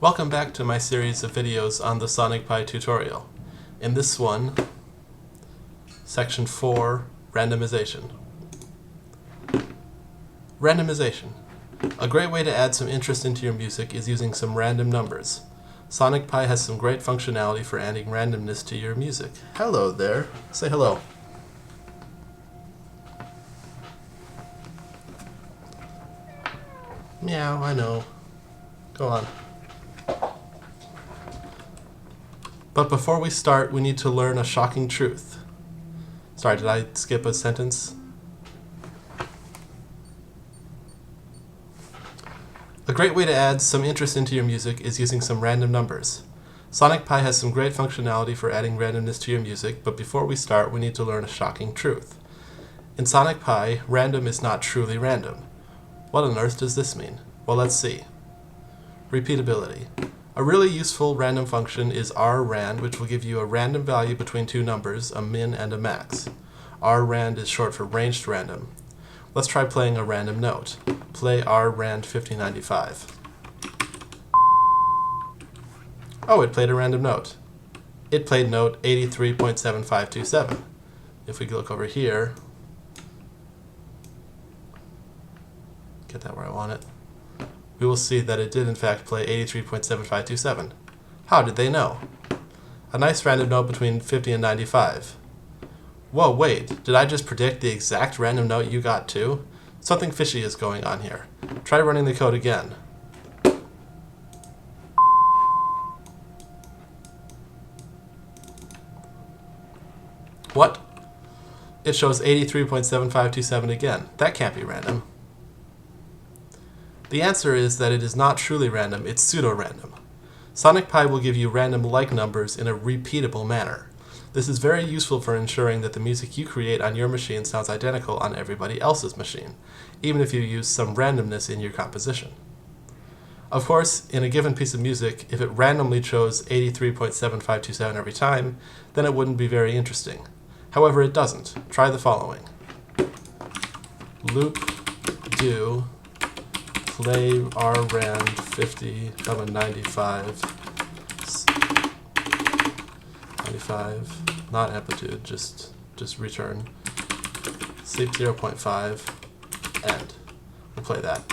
Welcome back to my series of videos on the Sonic Pi tutorial. In this one, Section 4, Randomization. Randomization. A great way to add some interest into your music is using some random numbers. Sonic Pi has some great functionality for adding randomness to your music. Hello there. Say hello. Meow, I know. Go on. But before we start, we need to learn a shocking truth. Sorry, did I skip a sentence? A great way to add some interest into your music is using some random numbers. Sonic Pi has some great functionality for adding randomness to your music, but before we start, we need to learn a shocking truth. In Sonic Pi, random is not truly random. What on earth does this mean? Well, let's see. Repeatability. A really useful random function is Rrand, which will give you a random value between two numbers, a min and a max. Rrand is short for ranged random. Let's try playing a random note. Play Rrand 5095. Oh, it played a random note. It played note 83.7527. If we look over here, get that where I want it, we will see that it did in fact play 83.7527. How did they know? A nice random note between 50 and 95. Whoa, wait, did I just predict the exact random note you got too? Something fishy is going on here. Try running the code again. What? It shows 83.7527 again. That can't be random. The answer is that it is not truly random, it's pseudorandom. Sonic Pi will give you random-like numbers in a repeatable manner. This is very useful for ensuring that the music you create on your machine sounds identical on everybody else's machine, even if you use some randomness in your composition. Of course, in a given piece of music, if it randomly chose 83.7527 every time, then it wouldn't be very interesting. However, it doesn't. Try the following. Loop do play Rrand 50, 95, not amplitude, just return, sleep 0.5, end. We'll play that.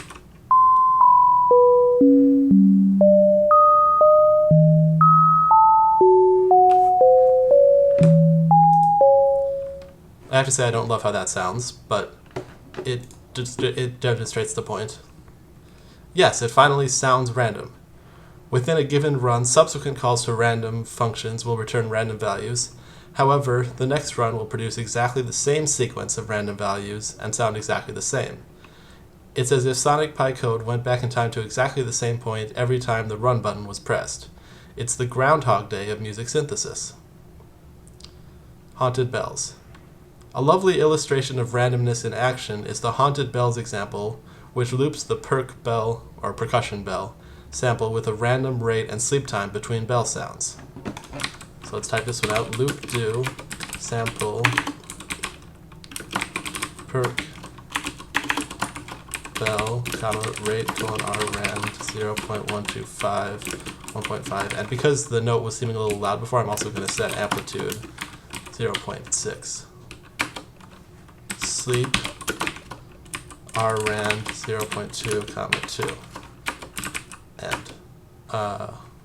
I have to say I don't love how that sounds, but it demonstrates the point. Yes, it finally sounds random. Within a given run, subsequent calls to random functions will return random values. However, the next run will produce exactly the same sequence of random values and sound exactly the same. It's as if Sonic Pi code went back in time to exactly the same point every time the run button was pressed. It's the Groundhog Day of music synthesis. Haunted bells. A lovely illustration of randomness in action is the haunted bells example, which loops the perk bell, or percussion bell, sample with a random rate and sleep time between bell sounds. So let's type this one out. Loop do sample perk bell, comma, rate, colon, Rrand 0.125, 1.5. And because the note was seeming a little loud before, I'm also going to set amplitude 0.6. Sleep Rrand 0.2, comma 2. And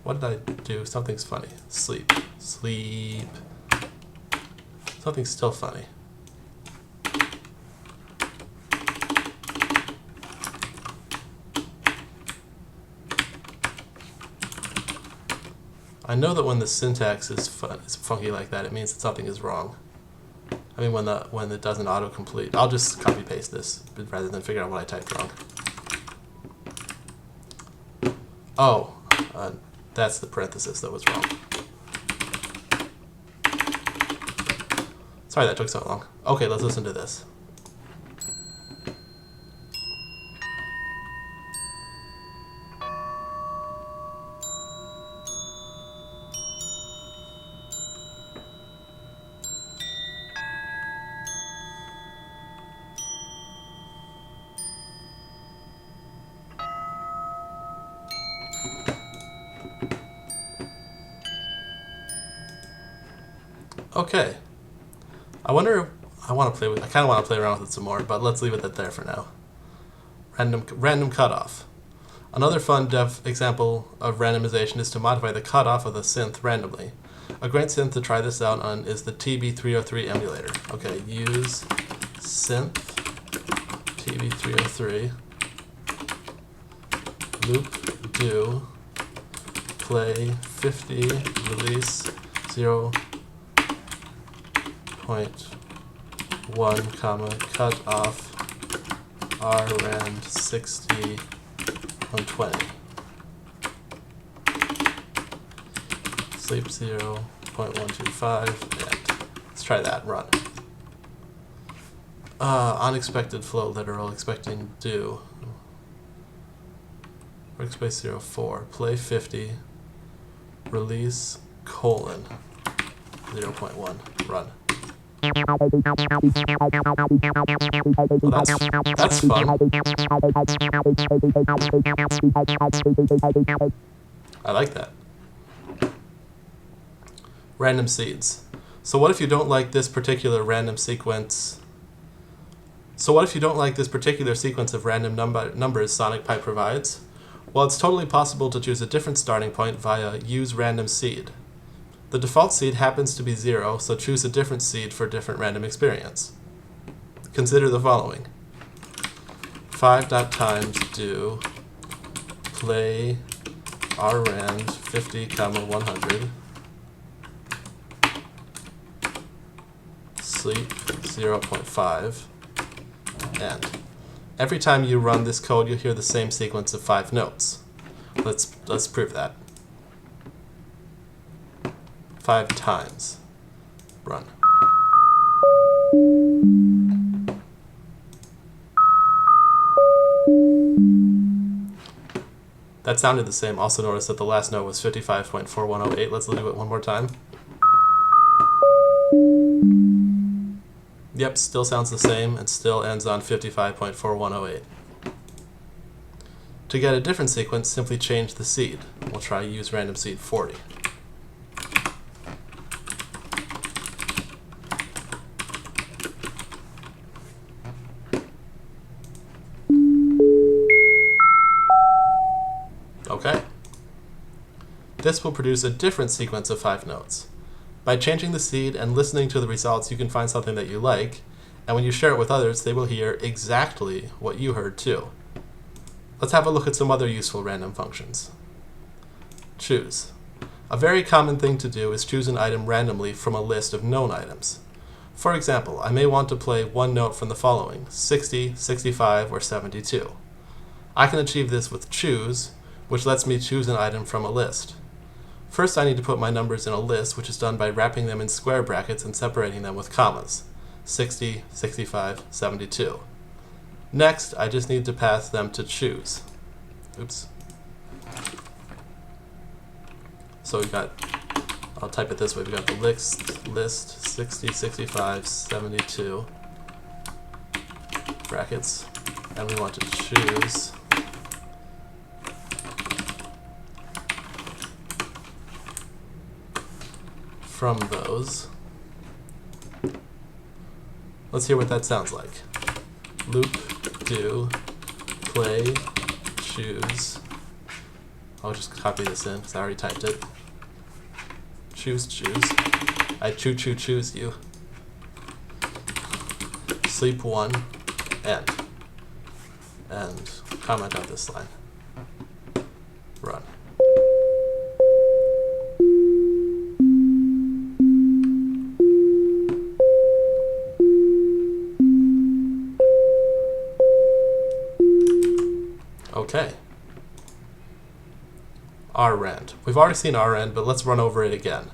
what did I do? Something's funny. Sleep. Something's still funny. I know that when the syntax is funky like that, it means that something is wrong. I mean, when it doesn't autocomplete. I'll just copy paste this rather than figure out what I typed wrong. Oh, that's the parenthesis that was wrong. Sorry that took so long. Okay, let's listen to this. Okay. I want to kind of want to play around with it some more, but let's leave it at there for now. Random cutoff. Another fun example of randomization is to modify the cutoff of the synth randomly. A great synth to try this out on is the TB303 emulator. Okay, use synth TB303 loop do play 50 release 0.1 comma cut off Rrand 60 120 sleep 0.125 and let's try that. Run. Unexpected flow literal expecting do workspace 04 play 50 release colon 0.1 run. Well, that's fun. I like that. Random seeds. So what if you don't like this particular random sequence? So what if you don't like this particular sequence of random numbers SonicPy provides? Well, it's totally possible to choose a different starting point via use random seed. The default seed happens to be 0, so choose a different seed for a different random experience. Consider the following. 5.times do play Rrand 50, 100 sleep 0.5 and every time you run this code you'll hear the same sequence of 5 notes. Let's prove that. 5 times. Run. That sounded the same. Also notice that the last note was 55.4108. Let's do it one more time. Yep, still sounds the same and still ends on 55.4108. To get a different sequence, simply change the seed. We'll try use random seed 40. Okay. This will produce a different sequence of 5 notes. By changing the seed and listening to the results, you can find something that you like, and when you share it with others, they will hear exactly what you heard too. Let's have a look at some other useful random functions. Choose. A very common thing to do is choose an item randomly from a list of known items. For example, I may want to play one note from the following, 60, 65, or 72. I can achieve this with choose, which lets me choose an item from a list. First, I need to put my numbers in a list, which is done by wrapping them in square brackets and separating them with commas. 60, 65, 72. Next, I just need to pass them to choose. Oops. So we've got, I'll type it this way, we've got the list 60, 65, 72 brackets, and we want to choose from those. Let's hear what that sounds like. Loop, do, play, choose. I'll just copy this in because I already typed it. Choose. I choose you. Sleep 1, end. And comment on this line. Run. Okay. Rrand. We've already seen Rrand, but let's run over it again.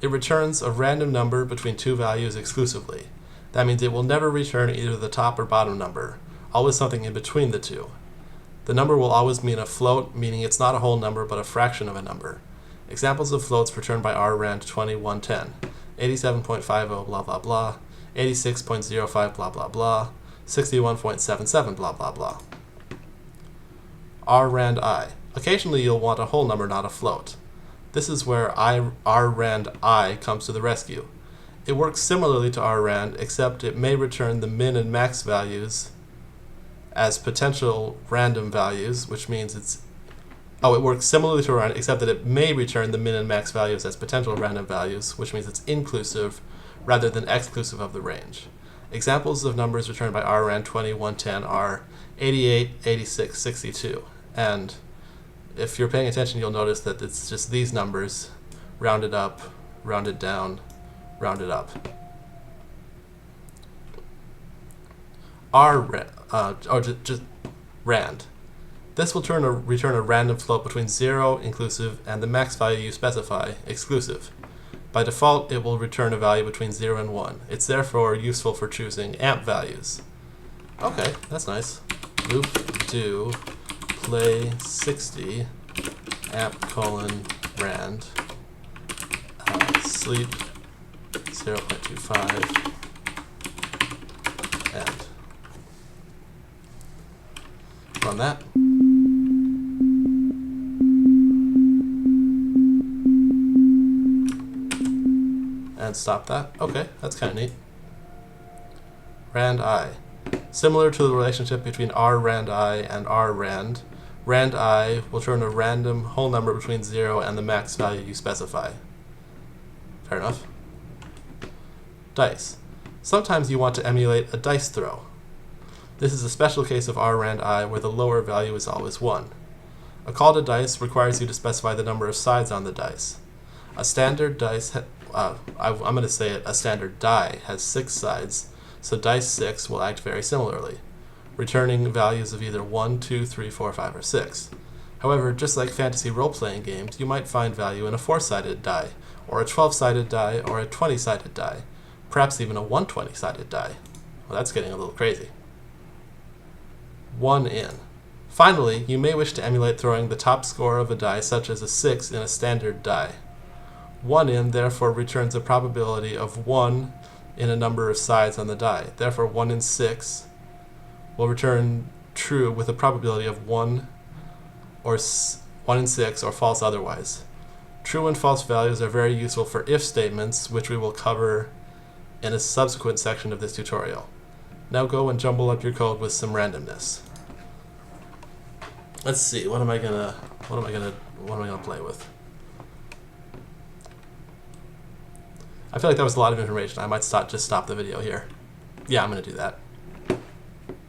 It returns a random number between two values exclusively. That means it will never return either the top or bottom number, always something in between the two. The number will always mean a float, meaning it's not a whole number but a fraction of a number. Examples of floats returned by Rrand 2110. 87.50 blah blah blah, 86.05 blah blah blah, 61.77 blah blah blah. Rrand I. Occasionally you'll want a whole number, not a float. This is where Rrand I comes to the rescue. It works similarly to Rrand, except it may return the min and max values as potential random values, which means it works similarly to Rrand, except that it may return the min and max values as potential random values, which means it's inclusive rather than exclusive of the range. Examples of numbers returned by Rrand 20, 110 are 88, 86, 62. And if you're paying attention, you'll notice that it's just these numbers rounded up, rounded down, rounded up. Just Rrand. This will return a random float between 0, inclusive, and the max value you specify, exclusive. By default, it will return a value between 0 and 1. It's therefore useful for choosing amp values. Okay, that's nice. Loop do play 60 amp colon Rrand sleep 0.25 and run that. And stop that. Okay, that's kind of neat. Rrand I. Similar to the relationship between Rrand I and Rrand, Rrand I will return a random whole number between 0 and the max value you specify. Fair enough. Dice. Sometimes you want to emulate a dice throw. This is a special case of Rrand I where the lower value is always 1. A call to dice requires you to specify the number of sides on the dice. A standard dice, I'm going to say it, a standard die has 6 sides, so dice 6 will act very similarly, returning values of either 1, 2, 3, 4, 5, or 6. However, just like fantasy role-playing games, you might find value in a 4-sided die, or a 12-sided die, or a 20-sided die, perhaps even a 120-sided die. Well, that's getting a little crazy. 1 in. Finally, you may wish to emulate throwing the top score of a die, such as a 6, in a standard die. 1 in therefore returns a probability of 1 in a number of sides on the die. Therefore, 1 in 6 will return true with a probability of 1 in 6 or false otherwise. True and false values are very useful for if statements, which we will cover in a subsequent section of this tutorial. Now go and jumble up your code with some randomness. Let's see, what am I gonna play with? I feel like that was a lot of information. I might just stop the video here. Yeah, I'm gonna do that.